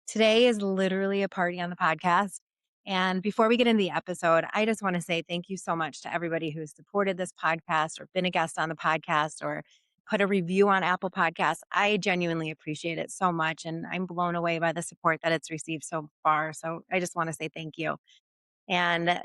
Today is literally a party on the podcast. And before we get into the episode, I just want to say thank you so much to everybody who's supported this podcast or been a guest on the podcast or put a review on Apple Podcasts. I genuinely appreciate it so much. And I'm blown away by the support that it's received so far. So I just want to say thank you. And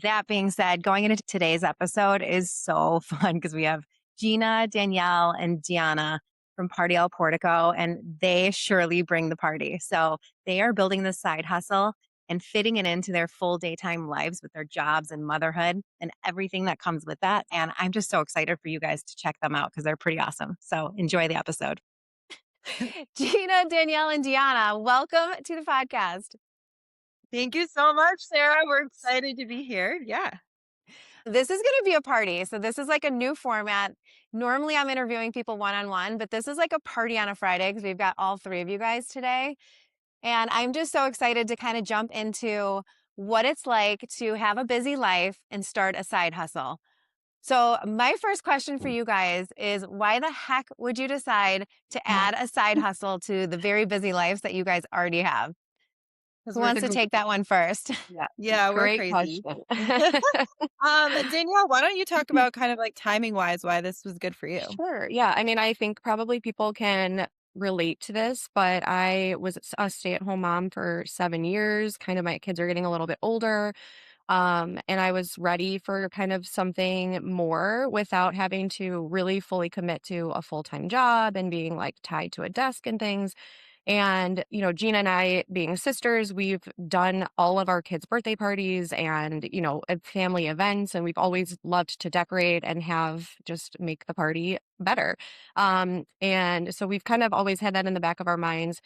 that being said, going into today's episode is so fun because we have Gina, Danielle, and Deonna from Party al Portico, and they surely bring the party. So they are building this side hustle and fitting it into their full daytime lives with their jobs and motherhood and everything that comes with that. And I'm just so excited for you guys to check them out because they're pretty awesome. So enjoy the episode. Gina, Danielle, and Deonna, welcome to the podcast. Thank you so much, Sarah. We're excited to be here. Yeah. This is going to be a party. So this is like a new format. Normally I'm interviewing people one-on-one, but this is like a party on a Friday because we've got all three of you guys today. And I'm just so excited to kind of jump into what it's like to have a busy life and start a side hustle. So my first question for you guys is why the heck would you decide to add a side hustle to the very busy lives that you guys already have? Because Who we're wants to take that one first? Yeah, yeah, we're great crazy. question. Danielle, why don't you talk about kind of like timing wise why this was good for you? Sure. Yeah. I mean, I think probably people can relate to this, but I was a stay-at-home mom for 7 years. Kind of my kids are getting a little bit older. And I was ready for kind of something more without having to really fully commit to a full-time job and being like tied to a desk and things. And, Gina and I, being sisters, we've done all of our kids' birthday parties and, family events, and we've always loved to decorate and have just make the party better. And so we've kind of always had that in the back of our minds.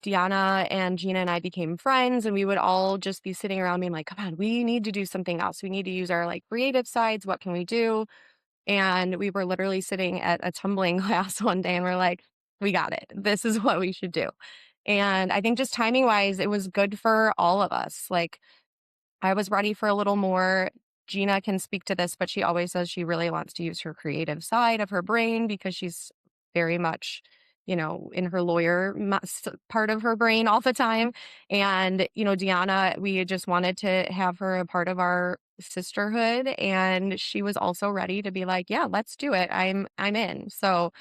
Deonna and Gina and I became friends, and we would all just be sitting around being like, come on, we need to do something else. We need to use our like creative sides. What can we do? And we were literally sitting at a tumbling class one day and we're like, we got it. This is what we should do. And I think just timing wise, it was good for all of us. Like I was ready for a little more. Gina can speak to this, but she always says she really wants to use her creative side of her brain because she's very much, in her part of her brain all the time. And, Deanna, we just wanted to have her a part of our sisterhood. And she was also ready to be like, yeah, let's do it. I'm in. So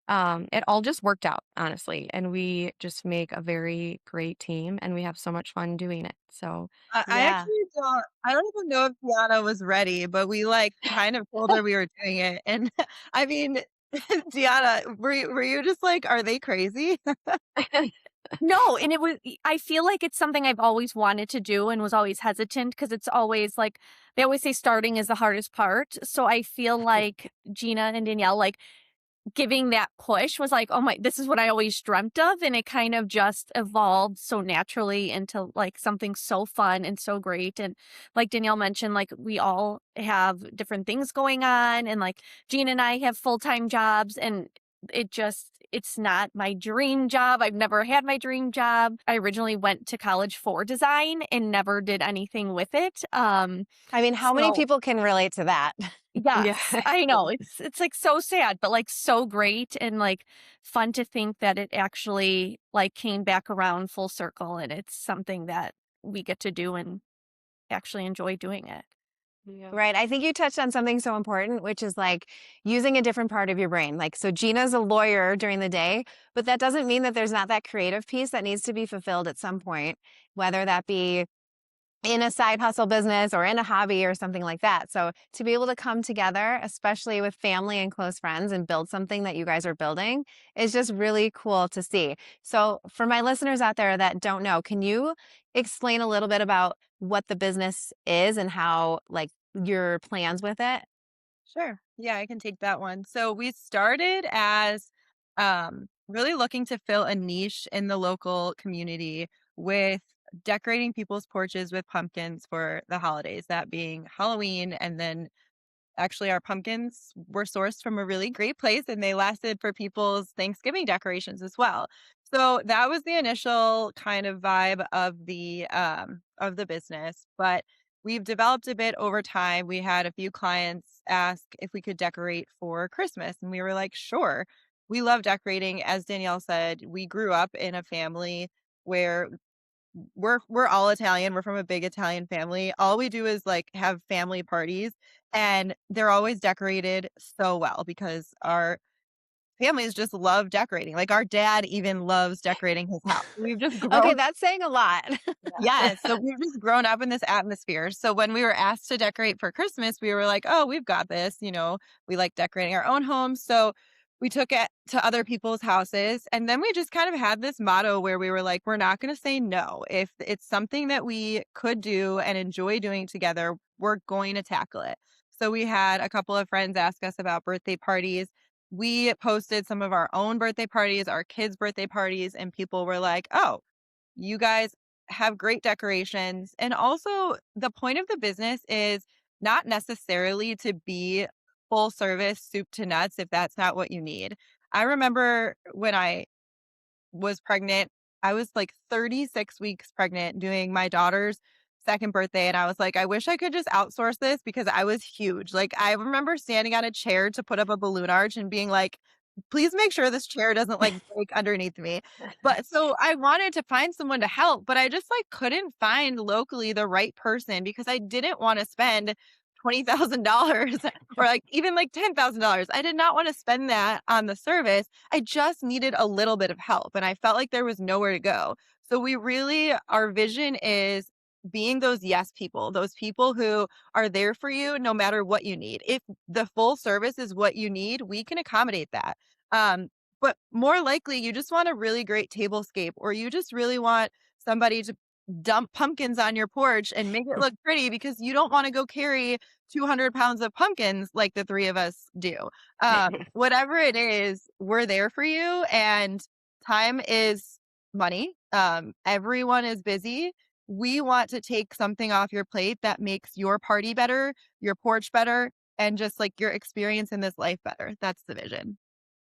it all just worked out, honestly. And we just make a very great team and we have so much fun doing it. So I Yeah. actually I don't even know if Deanna was ready, but we like kind of told her we were doing it. And I mean, Deanna, were you just like, are they crazy? No, and I feel like it's something I've always wanted to do and was always hesitant because it's always like they always say starting is the hardest part. So I feel like Gina and Danielle, like giving that push was like, oh my, this is what I always dreamt of. And it kind of just evolved so naturally into like something so fun and so great. And like Danielle mentioned, like we all have different things going on. And like Gina and I have full-time jobs and it's not my dream job. I've never had my dream job. I originally went to college for design and never did anything with it. I mean, how many So people can relate to that? yeah. yes, I know. It's like so sad, but like so great and like fun to think that it actually like came back around full circle and it's something that we get to do and actually enjoy doing it. Yeah. Right. I think you touched on something so important, which is like using a different part of your brain. Like, so Gina's a lawyer during the day, but that doesn't mean that there's not that creative piece that needs to be fulfilled at some point, whether that be in a side hustle business or in a hobby or something like that. So to be able to come together, especially with family and close friends and build something that you guys are building is just really cool to see. So for my listeners out there that don't know, can you explain a little bit about what the business is and how like your plans with it? Sure. Yeah, I can take that one. So we started as really looking to fill a niche in the local community with decorating people's porches with pumpkins for the holidays, that being Halloween. And then actually, our pumpkins were sourced from a really great place and they lasted for people's Thanksgiving decorations as well. So that was the initial kind of vibe of the business. But we've developed a bit over time. We had a few clients ask if we could decorate for Christmas, and we were like, sure. We love decorating. As Danielle said, we grew up in a family where we're all Italian. We're from a big Italian family. All we do is like have family parties, and they're always decorated so well because our families just love decorating. Like our dad even loves decorating his house. We've just Okay, grown. that's saying a lot. Yes, so we've just grown up in this atmosphere. So when we were asked to decorate for Christmas, we were like, "Oh, we've got this." We like decorating our own homes. So we took it to other people's houses, and then we just kind of had this motto where we were like, "We're not going to say no. If it's something that we could do and enjoy doing together, we're going to tackle it." So we had a couple of friends ask us about birthday parties. We posted some of our own birthday parties, our kids' birthday parties, and people were like, "Oh, you guys have great decorations." And also, the point of the business is not necessarily to be full service soup to nuts if that's not what you need. I remember when I was pregnant. I was like 36 weeks pregnant doing my daughter's second birthday. And I was like, I wish I could just outsource this because I was huge. Like, I remember standing on a chair to put up a balloon arch and being like, please make sure this chair doesn't like break underneath me. But so I wanted to find someone to help, but I just like couldn't find locally the right person because I didn't want to spend $20,000 or like even like $10,000. I did not want to spend that on the service. I just needed a little bit of help and I felt like there was nowhere to go. So our vision is being those yes people, those people who are there for you no matter what you need. If the full service is what you need, we can accommodate that. Um, but more likely, you just want a really great tablescape, or you just really want somebody to dump pumpkins on your porch and make it look pretty because you don't want to go carry 200 pounds of pumpkins like the three of us do. Whatever it is, we're there for you. And time is money. Everyone is busy. We want to take something off your plate that makes your party better, your porch better, and just like your experience in this life better. That's the vision.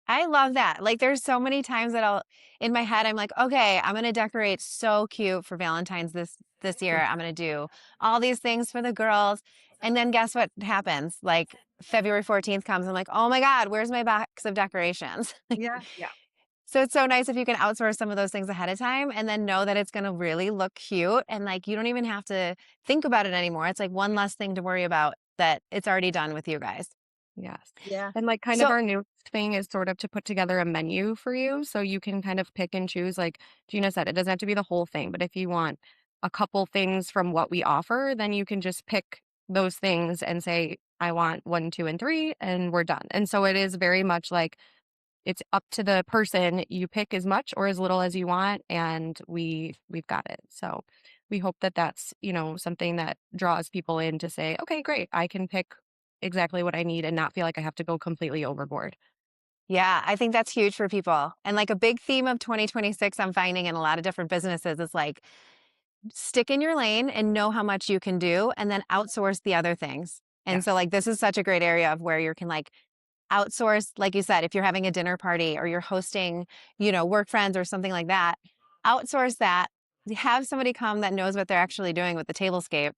I love that. Like there's so many times that in my head I'm like, okay, I'm going to decorate so cute for Valentine's this year. I'm going to do all these things for the girls. And then guess what happens? Like February 14th comes, I'm like, "Oh my God, where's my box of decorations?" Yeah. Yeah. So it's so nice if you can outsource some of those things ahead of time and then know that it's going to really look cute and like you don't even have to think about it anymore. It's like one less thing to worry about that it's already done with you guys. Yes. Yeah. And like kind of So our new thing is sort of to put together a menu for you so you can kind of pick and choose. Like Gina said, it doesn't have to be the whole thing, but if you want a couple things from what we offer, then you can just pick those things and say, I want one, two, and three, and we're done. And so it is very much like it's up to the person. You pick as much or as little as you want, and we've got it. So we hope that that's, something that draws people in to say, okay, great, I can pick exactly what I need and not feel like I have to go completely overboard. yeah, I think that's huge for people. And like a big theme of 2026 I'm finding in a lot of different businesses is like stick in your lane and know how much you can do and then outsource the other things. And so Yes. like this is such a great area of where you can like outsource, like you said, if you're having a dinner party or you're hosting, work friends or something like that, outsource that. Have somebody come that knows what they're actually doing with the tablescape.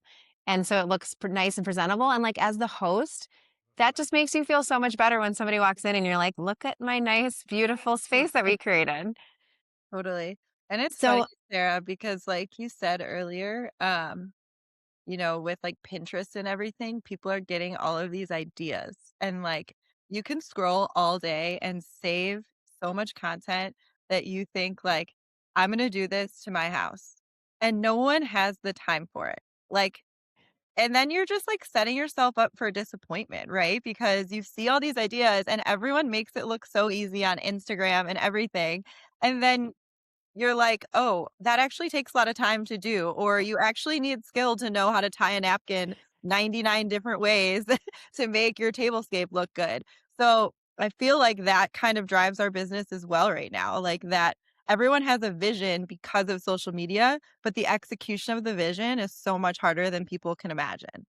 And so it looks nice and presentable. And like as the host, that just makes you feel so much better when somebody walks in and you're like, look at my nice, beautiful space that we created. Totally. And it's funny, So Sarah, because like you said earlier, with like Pinterest and everything, people are getting all of these ideas. And like you can scroll all day and save so much content that you think like, I'm gonna do this to my house. And no one has the time for it. Like, and then you're just like setting yourself up for disappointment, right? Because you see all these ideas and everyone makes it look so easy on Instagram and everything. And then you're like, "Oh, that actually takes a lot of time to do," or you actually need skill to know how to tie a napkin 99 different ways to make your tablescape look good. So, I feel like that kind of drives our business as well right now, like that everyone has a vision because of social media, but the execution of the vision is so much harder than people can imagine.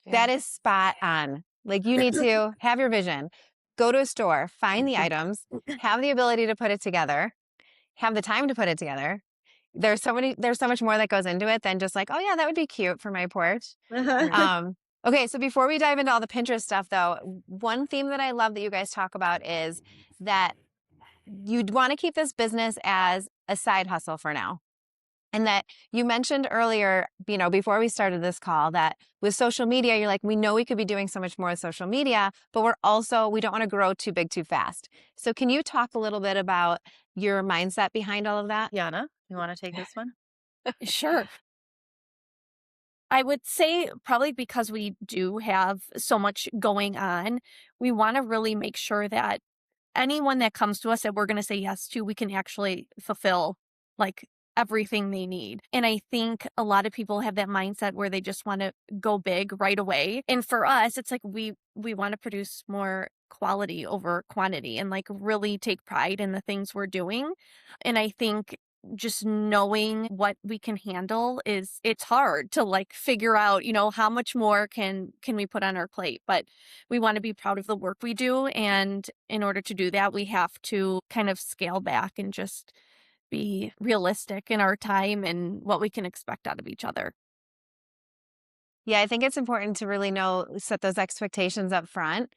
Yeah. that is spot on. Like you need to have your vision, go to a store, find the items, have the ability to put it together, have the time to put it together. There's so much more that goes into it than just like, oh yeah, that would be cute for my porch. Yeah. Okay, so before we dive into all the Pinterest stuff though, one theme that I love that you guys talk about is that you'd want to keep this business as a side hustle for now. And that you mentioned earlier, before we started this call, that with social media, you're like, we know we could be doing so much more with social media, but we don't want to grow too big too fast. So can you talk a little bit about your mindset behind all of that? Yana, you want to take this one? Sure. I would say probably because we do have so much going on, we want to really make sure that anyone that comes to us that we're going to say yes to, we can actually fulfill like everything they need. And I think a lot of people have that mindset where they just want to go big right away. And for us, it's like we want to produce more quality over quantity and like really take pride in the things we're doing. And I think just knowing what we can handle it's hard to like figure out, how much more can we put on our plate, but we want to be proud of the work we do, and in order to do that we have to kind of scale back and just be realistic in our time and what we can expect out of each other. Yeah, I think it's important to really set those expectations up front,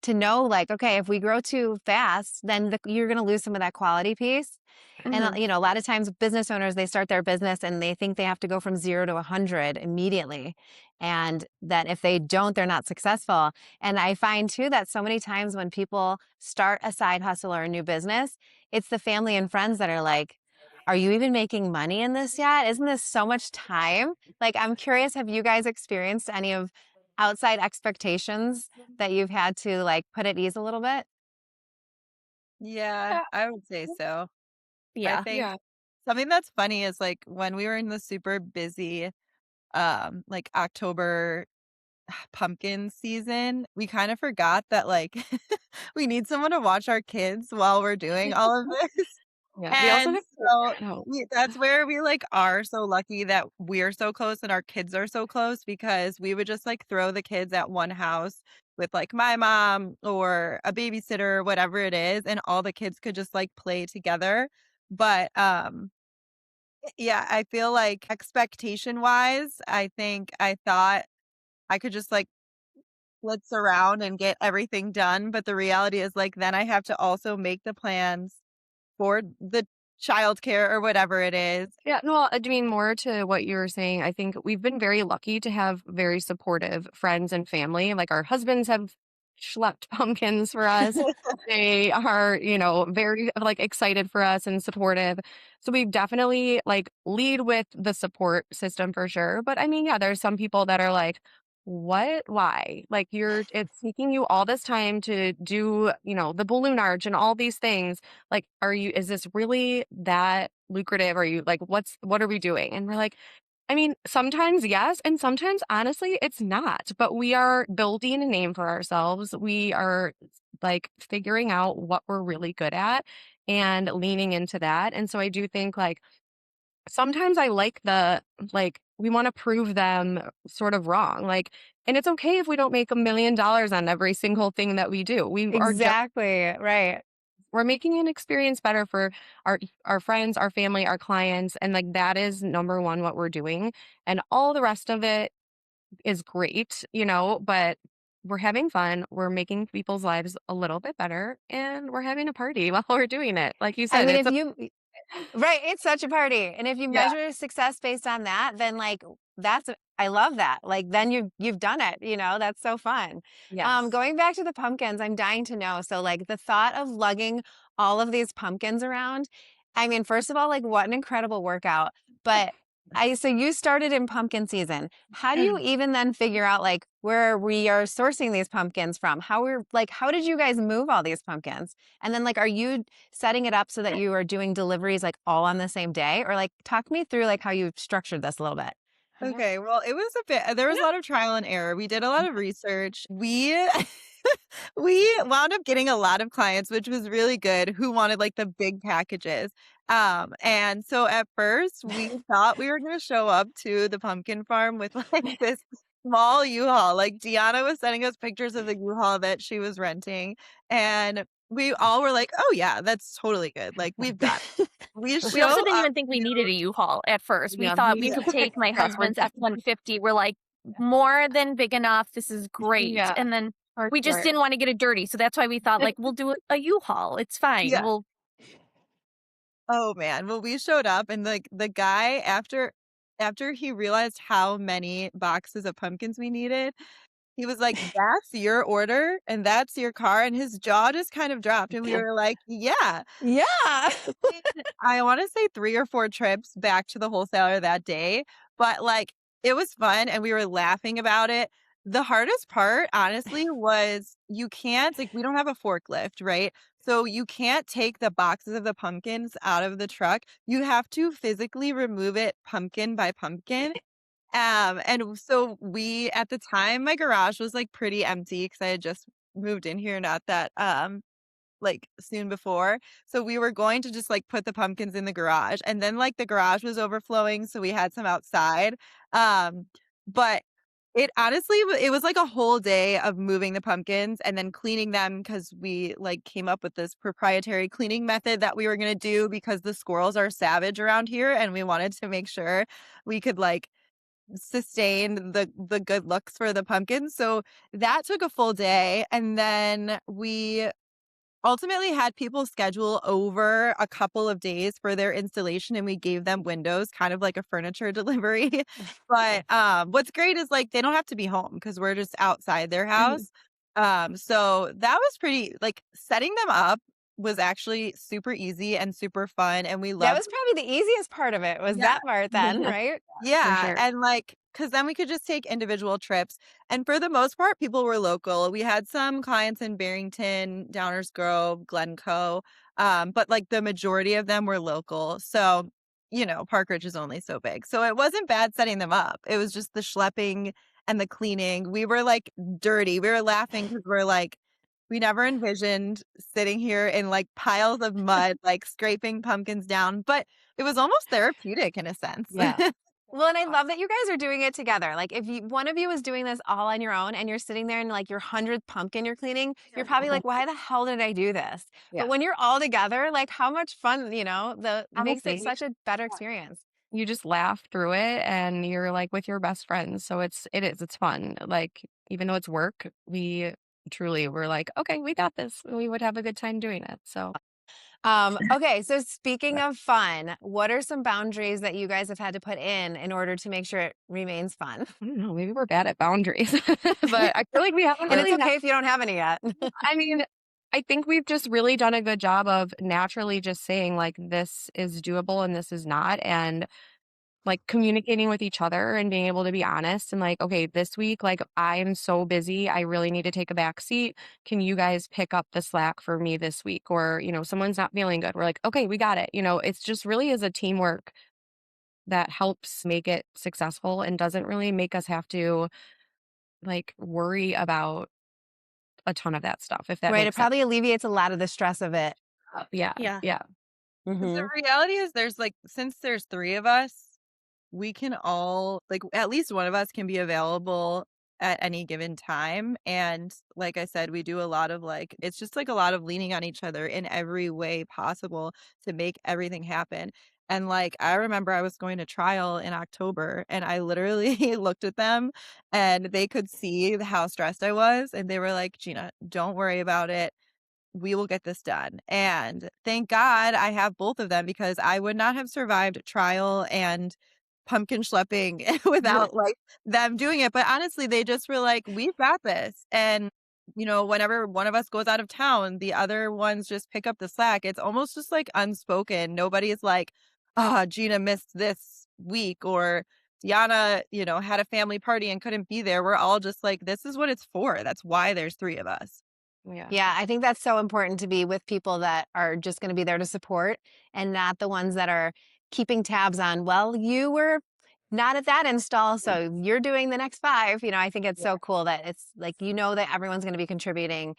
to know like, okay, if we grow too fast, then you're going to lose some of that quality piece. And, Mhm. a lot of times business owners, they start their business and they think they have to go from 0 to 100 immediately. And that if they don't, they're not successful. And I find too that so many times when people start a side hustle or a new business, it's the family and friends that are like, are you even making money in this yet? Isn't this so much time? Like, I'm curious, have you guys experienced any of outside expectations that you've had to like put at ease a little bit? Yeah, Yeah. I would say so. I Yeah. think Yeah. something that's funny is like when we were in the super busy like October pumpkin season, we kind of forgot that like we need someone to watch our kids while we're doing all of this. Yeah. We also And have kids so at home. that's where we like are so lucky that we're so close and our kids are so close, because we would just like throw the kids at one house with like my mom or a babysitter, whatever it is, and all the kids could just like play together. But yeah, I feel like expectation wise, I think I thought I could just like flitz around and get everything done. But the reality is like then I have to also make the plans for the childcare or whatever it is. Yeah, no, I mean, more to what you were saying, I think we've been very lucky to have very supportive friends and family. Like our husbands have schlepped pumpkins for us. They are, very like excited for us and supportive. So we've definitely like lead with the support system for sure. But I mean, yeah, there's some people that are like, what? Why? Like it's taking you all this time to do, the balloon arch and all these things. Like, is this really that lucrative? Are you like, what are we doing? And we're like, I mean, sometimes yes, and sometimes honestly, it's not. But we are building a name for ourselves. We are like figuring out what we're really good at and leaning into that. And so I do think like sometimes I like we want to prove them sort of wrong. Like, and it's okay if we don't make $1 million on every single thing that we do. We are just Exactly. Right. we're making an experience better for our friends, our family, our clients, and like that is number one what we're doing. And all the rest of it is great, but we're having fun. We're making people's lives a little bit better and we're having a party while we're doing it. Like you I said, mean, it's if a you Right, it's such a party, and if you yeah. measure success based on that, then, like, I love that, like, then you've done it, that's so fun. Yes. Going back to the pumpkins, I'm dying to know, so, like, the thought of lugging all of these pumpkins around, I mean, first of all, like, what an incredible workout, but so you started in pumpkin season. How do you even then figure out, like, where we are sourcing these pumpkins from? How did you guys move all these pumpkins? And then, like, are you setting it up so that you are doing deliveries like all on the same day? Or like talk me through like how you've structured this a little bit. Yeah. Okay, well, it was a bit there was a lot of trial and error. We did a lot of research. We we wound up getting a lot of clients, which was really good, who wanted like the big packages. And so at first we thought we were gonna show up to the pumpkin farm with like this small U-Haul. Like Deonna was sending us pictures of the U-Haul that she was renting, and we all were like, "Oh yeah, that's totally good. Like we've got it." We We also show didn't up even think we needed a U-Haul at first. We Yeah, thought we me could yeah. take my yeah, we're husband's F-150. We're like, more than big enough. This is great. yeah, And then for we just sure. didn't want to get it dirty. So that's why we thought like, we'll do a U-Haul. It's fine. Yeah. We'll Oh man. Well, we showed up and like the guy after he realized how many boxes of pumpkins we needed, he was like, "That's your order and that's your car." And his jaw just kind of dropped and we were like, "Yeah." Yeah. I wanna say 3 or 4 trips back to the wholesaler that day, but, like, it was fun and we were laughing about it. The hardest part, honestly, was you can't like, we don't have a forklift, right? So, you can't take the boxes of the pumpkins out of the truck. You have to physically remove it pumpkin by pumpkin. And so we at the time, my garage was, like, pretty empty because I had just moved in here not that, like, soon before. So we were going to just, like, put the pumpkins in the garage, and then, like, the garage was overflowing, so we had some outside. But it honestly it was, like, a whole day of moving the pumpkins and then cleaning them because we, like, came up with this proprietary cleaning method that we were gonna do because the squirrels are savage around here, and we wanted to make sure we could, like, sustain the good looks for the pumpkins. So that took a full day, and then we ultimately had people schedule over a couple of days for their installation and we gave them windows, kind of like a furniture delivery. But what's great is like they don't have to be home because we're just outside their house. So that was pretty like setting them up was actually super easy and super fun and we That loved was probably the easiest part of it was yeah. that part then, right? For Yeah, sure. and, like, cause then we could just take individual trips, and for the most part, people were local. We had some clients in Barrington, Downers Grove, Glencoe, but, like, the majority of them were local, so, you know, Park Ridge is only so big, so it wasn't bad setting them up. It was just the schlepping and the cleaning. We were, like, dirty. We were laughing because 'cause we're like, we never envisioned sitting here in, like, piles of mud, like, scraping pumpkins down, but it was almost therapeutic in a sense. Yeah. Well, and I love that you guys are doing it together. Like if you one of you is doing this all on your own and you're sitting there and like your 100th pumpkin you're cleaning, you're probably like, why the hell did I do this? Yeah. But when you're all together, like how much fun, the makes it Honestly, such a better experience. you just laugh through it and you're like with your best friends. So it's fun. Like even though it's work, we truly were like, okay, we got this. We would have a good time doing it. So Okay, so speaking of fun, what are some boundaries that you guys have had to put in order to make sure it remains fun? I don't know, maybe we're bad at boundaries, but I feel like we haven't And it's really okay if you don't have any yet. I mean, I think we've just really done a good job of naturally just saying like this is doable and this is not and like communicating with each other and being able to be honest and like okay, this week like I'm so busy, I really need to take a back seat. Can you guys pick up the slack for me this week or, someone's not feeling good. We're like, "Okay, we got it." It's just really is a teamwork that helps make it successful and doesn't really make us have to like worry about a ton of that stuff if that Right, it makes sense. probably alleviates a lot of the stress of it. Yeah. Yeah. Yeah. 'Cause the Mhm. reality is there's, like since there's 3 of us, we can all like, at least one of us can be available at any given time, and like I said, we do a lot of, like it's just, like, a lot of leaning on each other in every way possible to make everything happen, and, like, I remember I was going to trial in October, and I literally looked at them, and they could see how stressed I was, and they were like, "Gina, don't worry about it. We will get this done." And thank God I have both of them because I would not have survived trial and pumpkin schlepping without like them doing it. But honestly, they just were like, we've got this. And, whenever one of us goes out of town, the other ones just pick up the slack. It's almost just like unspoken. Nobody's like, ah, Gina missed this week or Deonna, had a family party and couldn't be there. We're all just like, this is what it's for. That's why there's 3 of us. Yeah. Yeah, I think that's so important to be with people that are just gonna be there to support and not the ones that are keeping tabs on, "Well, you were not at that install, so you're doing the next 5." I think it's so cool that it's like, that everyone's gonna be contributing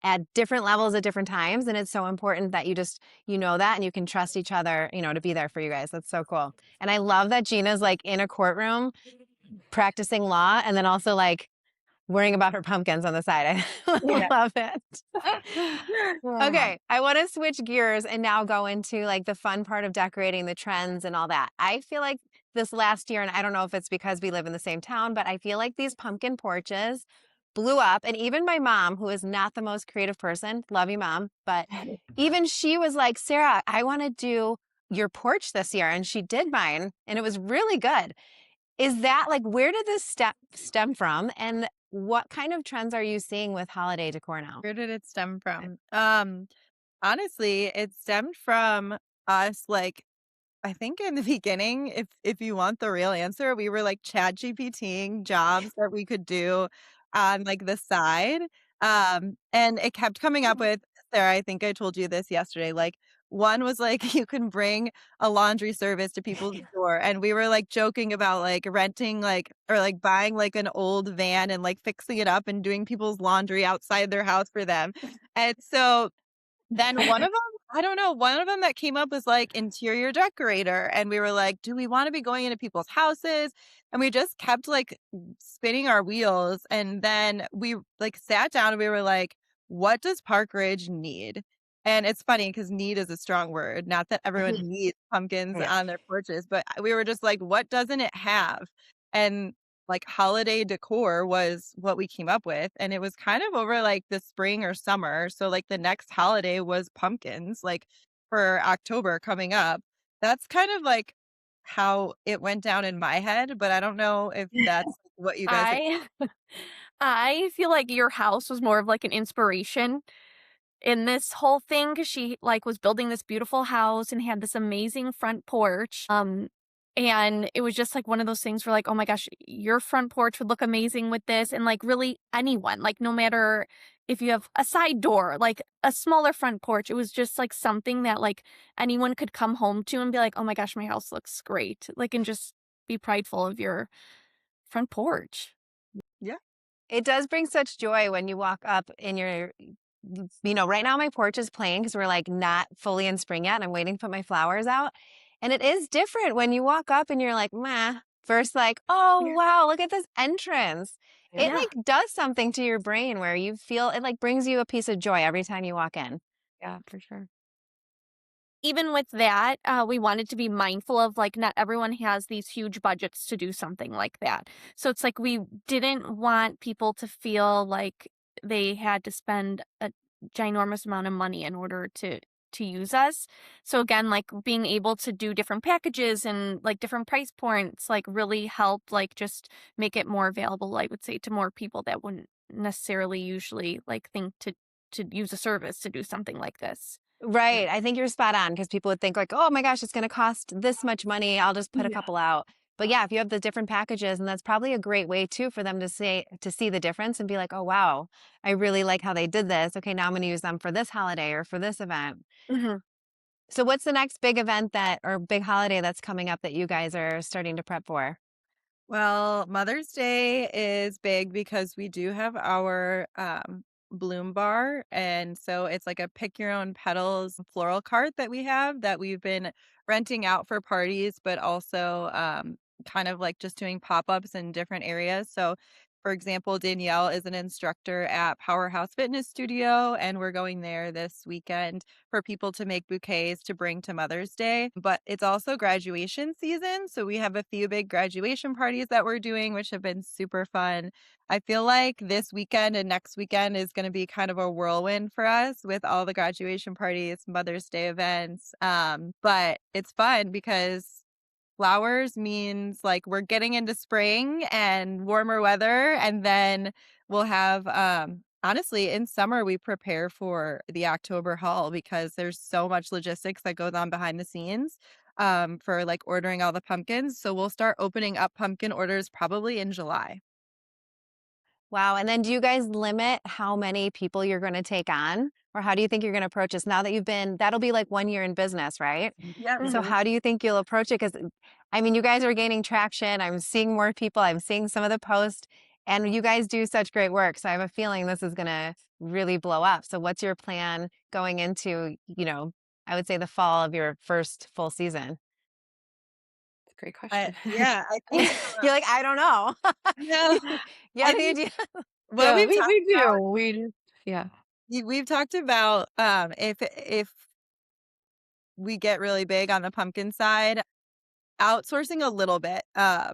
at different levels at different times, and it's so important that you know that and you can trust each other, to be there for you guys. That's so cool. And I love that Gina's, like, in a courtroom practicing law and then also, like, worrying about her pumpkins on the side. I Yeah. love it. Okay, I want to switch gears and now go into like the fun part of decorating, the trends and all that. I feel like this last year, and I don't know if it's because we live in the same town, but I feel like these pumpkin porches blew up. And even my mom, who is not the most creative person, love you, mom, but even she was like, Sarah, I want to do your porch this year, and she did mine, and it was really good. Is that like, where did this stem from, and what kind of trends are you seeing with holiday decor now? Where did it stem from? Honestly, it stemmed from us, like, I think in the beginning, if you want the real answer, we were like chat GPTing jobs that we could do on like the side. And it kept coming up with, Sarah, I think I told you this yesterday. Like one was like you can bring a laundry service to people's door. And we were like joking about like renting like or like buying like an old van and like fixing it up and doing people's laundry outside their house for them. And so then one of them, I don't know, one of them that came up was like interior decorator. And we were like, do we want to be going into people's houses? And we just kept like spinning our wheels. And then we like sat down and we were like, what does Park Ridge need? And it's funny because need is a strong word. Not that everyone needs pumpkins Yeah. on their porches, but we were just like, what doesn't it have? And like holiday decor was what we came up with, and it was kind of over like the spring or summer. So like the next holiday was pumpkins, like for October coming up. That's kind of like how it went down in my head, but I don't know if that's what you guys I I feel like your house was more of like an inspiration in this whole thing, 'cause she, like, was building this beautiful house and had this amazing front porch, and it was just, like, one of those things where, like, "Oh my gosh, your front porch would look amazing with this," and, like, really anyone, like, no matter if you have a side door, like, a smaller front porch, it was just, like, something that, like, anyone could come home to and be like, "Oh my gosh, my house looks great," like, and just be prideful of your front porch. Yeah. It does bring such joy when you walk up in your, right now my porch is plain because we're like not fully in spring yet and I'm waiting to put my flowers out. And it is different when you walk up and you're like, meh, versus like, oh, Yeah. wow, look at this entrance. It Yeah. Yeah. like does something to your brain where you feel it like brings you a piece of joy every time you walk in. Yeah, for sure. Even with that, we wanted to be mindful of like not everyone has these huge budgets to do something like that. So it's like we didn't want people to feel like they had to spend a ginormous amount of money in order to use us. So again, like being able to do different packages and like different price points like really help like just make it more available, I would say, to more people that wouldn't necessarily usually like think to use a service to do something like this. Right. I think you're spot on because people would think like, oh my gosh, it's going to cost this much money. I'll just put a Yeah. couple out. But yeah, if you have the different packages, and that's probably a great way too for them to see the difference and be like, oh wow, I really like how they did this. Okay, now I'm going to use them for this holiday or for this event. Mhm. So what's the next big event that or big holiday that's coming up that you guys are starting to prep for? Well, Mother's Day is big because we do have our bloom bar. And so it's like a pick your own petals floral cart that we have that we've been renting out for parties, but also kind of like just doing pop ups in different areas. So, for example, Danielle is an instructor at Powerhouse Fitness Studio, and we're going there this weekend for people to make bouquets to bring to Mother's Day. But it's also graduation season. So we have a few big graduation parties that we're doing, which have been super fun. I feel like this weekend and next weekend is going to be kind of a whirlwind for us with all the graduation parties, Mother's Day events. But it's fun because flowers means like we're getting into spring and warmer weather, and then we'll have honestly in summer we prepare for the October haul because there's so much logistics that goes on behind the scenes for like ordering all the pumpkins. So we'll start opening up pumpkin orders probably in July. Wow. And then do you guys limit how many people you're going to take on? Or how do you think you're going to approach this now that that'll be like 1 year in business, right? Yep. So Mhm. how do you think you'll approach it? Because I mean, you guys are gaining traction. I'm seeing more people. I'm seeing some of the posts and you guys do such great work. So I have a feeling this is going to really blow up. So what's your plan going into, I would say the fall of your first full season? That's a great question. Yeah, I think You're like, I don't know. no, You I have any think idea? what Yeah, we've we talked we about do. Yeah. we've talked about if we get really big on the pumpkin side, outsourcing a little bit.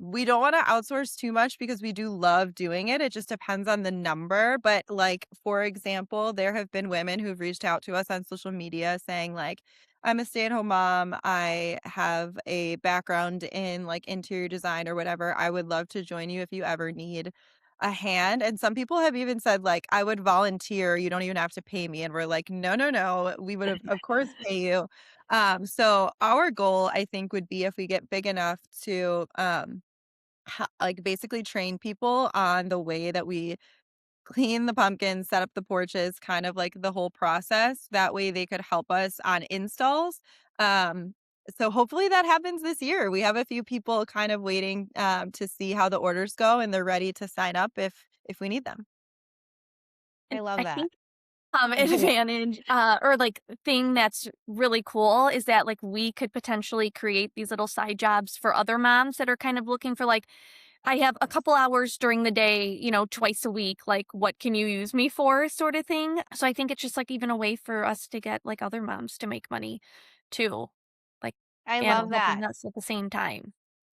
We don't want to outsource too much because we do love doing it. It just depends on the number. But like, for example, there have been women who've reached out to us on social media saying like, I'm a stay-at-home mom. I have a background in like interior design or whatever. I would love to join you if you ever need a hand. And some people have even said like, I would volunteer. You don't even have to pay me. And we're like, no, no, no. We would have, of course, pay you. So our goal, I think, would be if we get big enough to like basically train people on the way that we clean the pumpkins, set up the porches, kind of like the whole process. That way they could help us on installs. Um, so hopefully that happens this year. We have a few people kind of waiting to see how the orders go, and they're ready to sign up if we need them. I And love I that. think advantage or like thing that's really cool is that like we could potentially create these little side jobs for other moms that are kind of looking for like I have a couple hours during the day, twice a week, like what can you use me for sort of thing. So I think it's just like even a way for us to get like other moms to make money too. Like I and love that. helping us at the same time.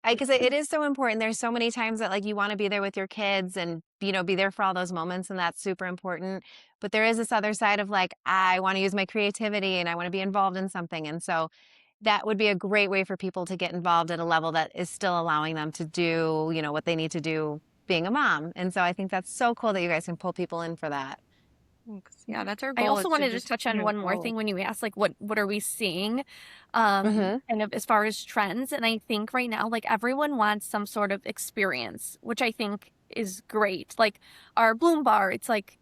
Because it is so important. There's so many times that like you want to be there with your kids and be there for all those moments, and that's super important. But there is this other side of like I want to use my creativity and I want to be involved in something, and so that would be a great way for people to get involved at a level that is still allowing them to do what they need to do being a mom. And so I think that's so cool that you guys can pull people in for that. Thanks. Yeah, that's our I goal also is to wanted to just, touch on one more grow. thing when you asked like what are we seeing Hmm. kind of as far as trends, and I think right now like everyone wants some sort of experience, which I think is great. Like our Bloom Bar, it's like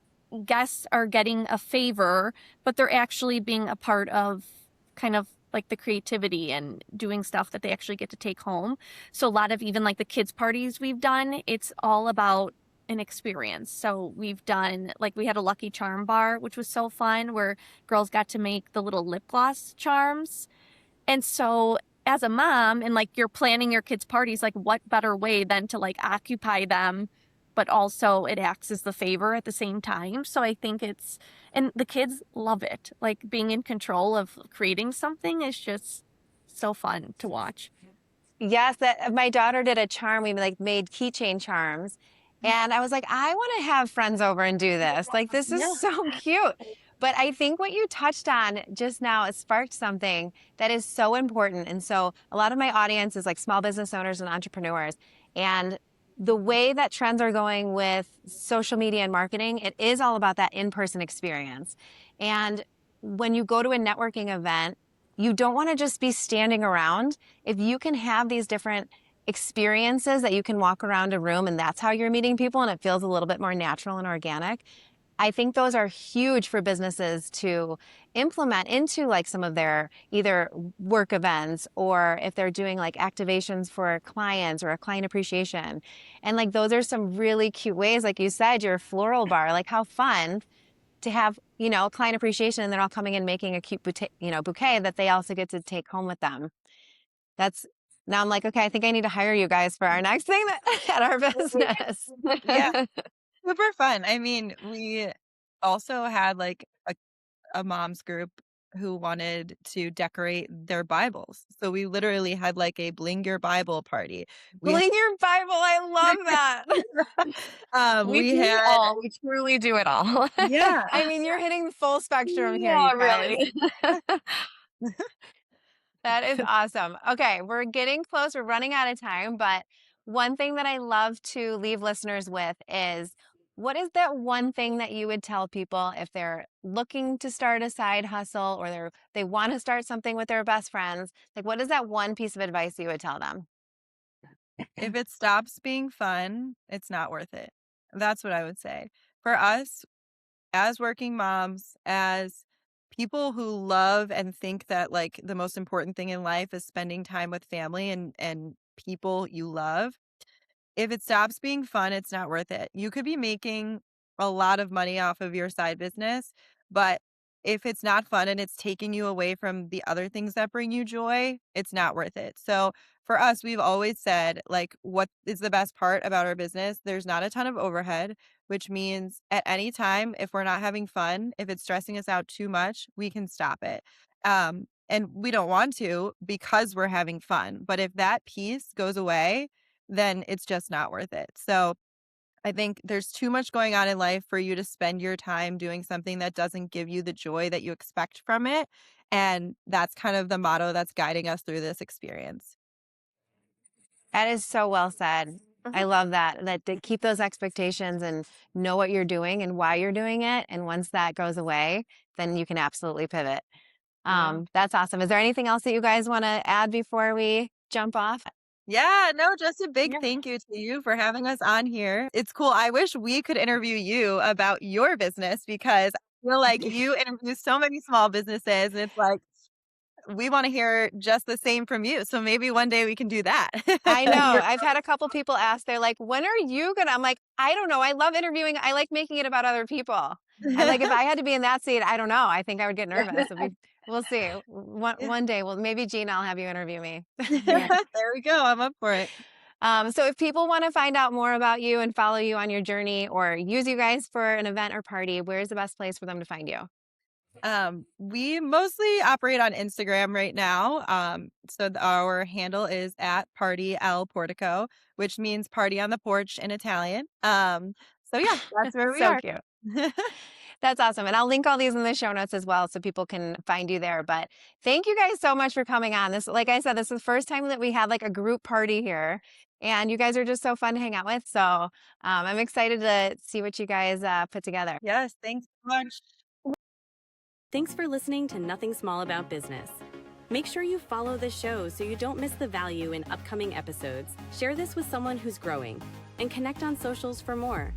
guests are getting a favor, but they're actually being a part of kind of like the creativity and doing stuff that they actually get to take home. So a lot of even like the kids parties we've done, it's all about an experience. So we've done like we had a Lucky Charm bar, which was so fun, where girls got to make the little lip gloss charms. And so as a mom and like you're planning your kids' parties, like what better way than to like occupy them, but also it acts as the favor at the same time. So I think and the kids love it. Like being in control of creating something is just so fun to watch. Yes, that my daughter did a charm. We like made keychain charms. And I was like, I want to have friends over and do this. Like, this is Yeah. so cute. But I think what you touched on just now, it sparked something that is so important. And so a lot of my audience is like small business owners and entrepreneurs. And the way that trends are going with social media and marketing, it is all about that in-person experience. And when you go to a networking event, you don't want to just be standing around. If you can have these different experiences that you can walk around a room and that's how you're meeting people and it feels a little bit more natural and organic, I think those are huge for businesses to implement into like some of their either work events or if they're doing like activations for clients or a client appreciation. And like those are some really cute ways, like you said, your floral bar, like how fun to have, client appreciation and they're all coming in making a cute bouquet that they also get to take home with them. That's now I'm like, okay, I think I need to hire you guys for our next thing at our business. Yeah, super fun. I mean, we also had like a mom's group who wanted to decorate their Bibles. So we literally had like a bling your Bible party. We had Bling your Bible. I love that. We we do it had all. We truly do it all. yeah. I mean, you're hitting the full spectrum here, you Yeah, guys. really. That is awesome. Okay, we're getting close. We're running out of time, but one thing that I love to leave listeners with is what is that one thing that you would tell people if they're looking to start a side hustle or they want to start something with their best friends? Like what is that one piece of advice you would tell them? If it stops being fun, it's not worth it. That's what I would say. For us, as working moms, as people who love and think that like the most important thing in life is spending time with family and people you love, if it stops being fun, it's not worth it. You could be making a lot of money off of your side business, but if it's not fun and it's taking you away from the other things that bring you joy, it's not worth it. So for us, we've always said, like, what is the best part about our business? There's not a ton of overhead, which means at any time, if we're not having fun, if it's stressing us out too much, we can stop it. And we don't want to because we're having fun. But if that piece goes away, then it's just not worth it. So I think there's too much going on in life for you to spend your time doing something that doesn't give you the joy that you expect from it. And that's kind of the motto that's guiding us through this experience. That is so well said. I love that. That to keep those expectations and know what you're doing and why you're doing it. And once that goes away, then you can absolutely pivot. Yeah. That's awesome. Is there anything else that you guys want to add before we jump off? Yeah, no, just a big Yeah. thank you to you for having us on here. It's cool. I wish we could interview you about your business because I feel like you interview so many small businesses and it's like we want to hear just the same from you. So maybe one day we can do that. I know. You're- I've had a couple people ask, they're like, when are you going to? I'm like, I don't know. I love interviewing. I like making it about other people. I'm like, if I had to be in that seat, I don't know. I think I would get nervous. We'll see. One day, well, maybe Gina, I'll have you interview me. There we go. I'm up for it. So if people want to find out more about you and follow you on your journey or use you guys for an event or party, where's the best place for them to find you? We mostly operate on Instagram right now. So our handle is at Party al Portico, which means party on the porch in Italian. So yeah, that's where we So are. cute. That's awesome. And I'll link all these in the show notes as well so people can find you there. But thank you guys so much for coming on. This, like I said, this is the first time that we had like a group party here. And you guys are just so fun to hang out with. So I'm excited to see what you guys put together. Yes, thanks so much. Thanks for listening to Nothing Small About Business. Make sure you follow the show so you don't miss the value in upcoming episodes. Share this with someone who's growing and connect on socials for more.